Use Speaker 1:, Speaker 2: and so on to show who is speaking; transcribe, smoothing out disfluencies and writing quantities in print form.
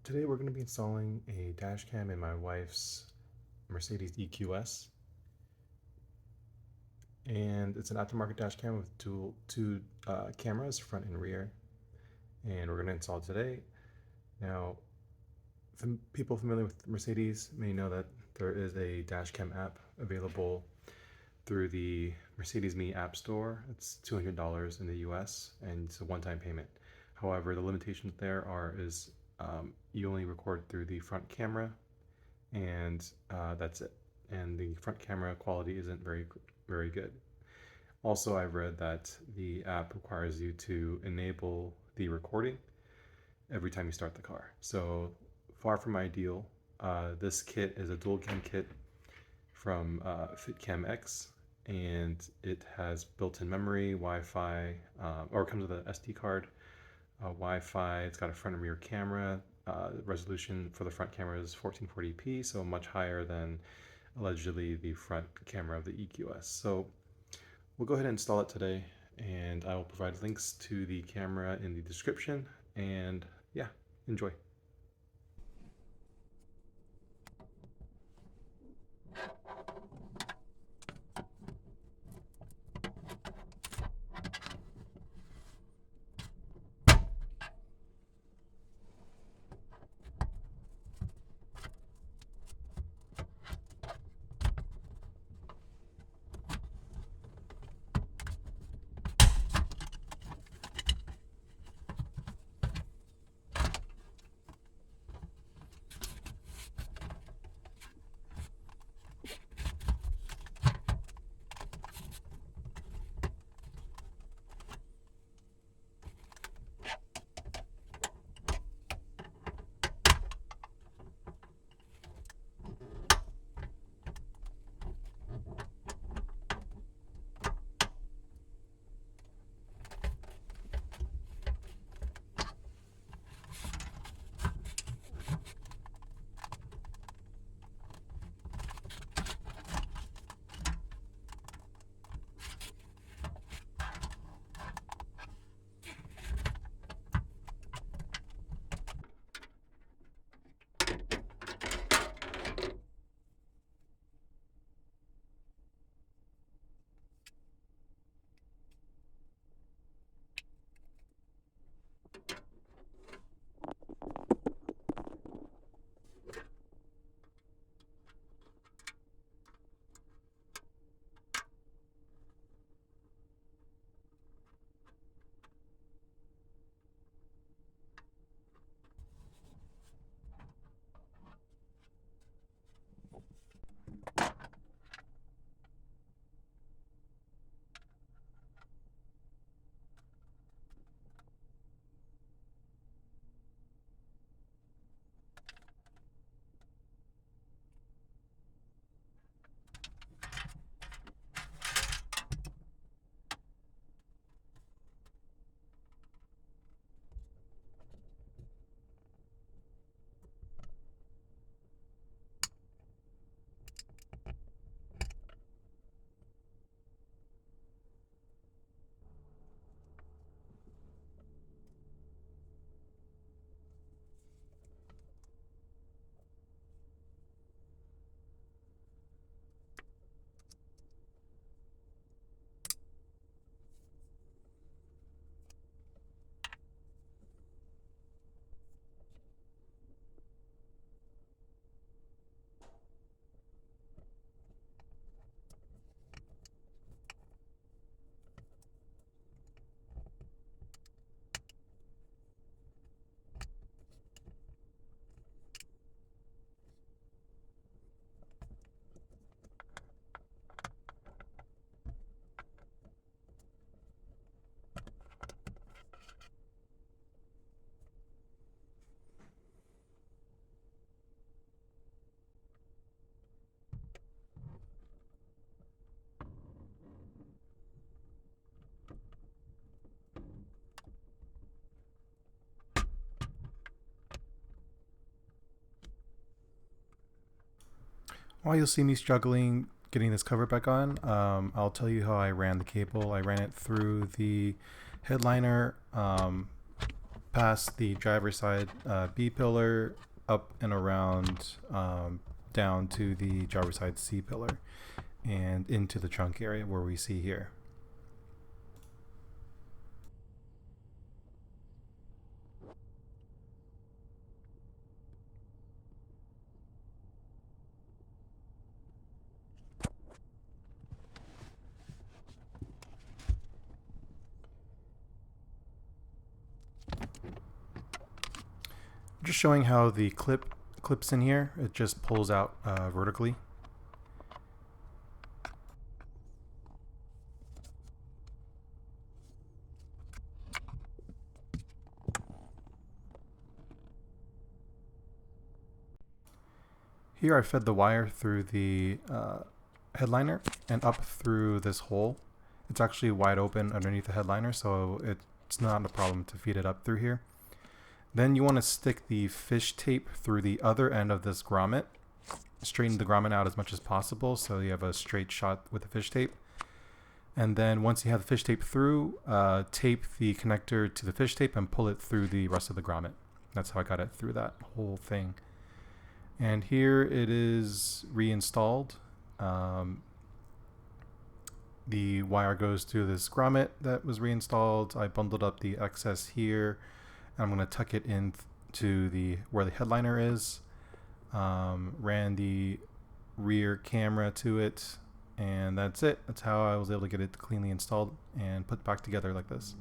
Speaker 1: Today we're going to be installing a dash cam in my wife's Mercedes EQS, and it's an aftermarket dash cam with two cameras, front and rear, and we're going to install it today. Now, people familiar with Mercedes may know that there is a dash cam app available through the Mercedes-Me App Store. It's $200 in the US, and it's a one-time payment. However, the limitations there is you only record through the front camera, and that's it. And the front camera quality isn't very good. Also, I've read that the app requires you to enable the recording every time you start the car. So far from ideal. This kit is a dual cam kit from FitCam X, and it has built-in memory, Wi-Fi, or it comes with an SD card, Wi-Fi. It's got a front and rear camera. Resolution for the front camera is 1440p, so much higher than allegedly the front camera of the EQS. So we'll go ahead and install it today, and I will provide links to the camera in the description. And yeah, enjoy. While you'll see me struggling getting this cover back on, I'll tell you how I ran the cable. I ran it through the headliner past the driver's side B pillar, up and around, down to the driver's side C pillar, and into the trunk area where we see here. Just showing how the clips in here, it just pulls out vertically. Here I fed the wire through the headliner and up through this hole. It's actually wide open underneath the headliner, so it's not a problem to feed it up through here. Then you want to stick the fish tape through the other end of this grommet. Straighten the grommet out as much as possible so you have a straight shot with the fish tape. And then once you have the fish tape through, tape the connector to the fish tape and pull it through the rest of the grommet. That's how I got it through that whole thing. And here it is reinstalled. The wire goes to this grommet that was reinstalled. I bundled up the excess here. I'm going to tuck it in to where the headliner is. Ran the rear camera to it, and that's it. That's how I was able to get it cleanly installed and put back together like this.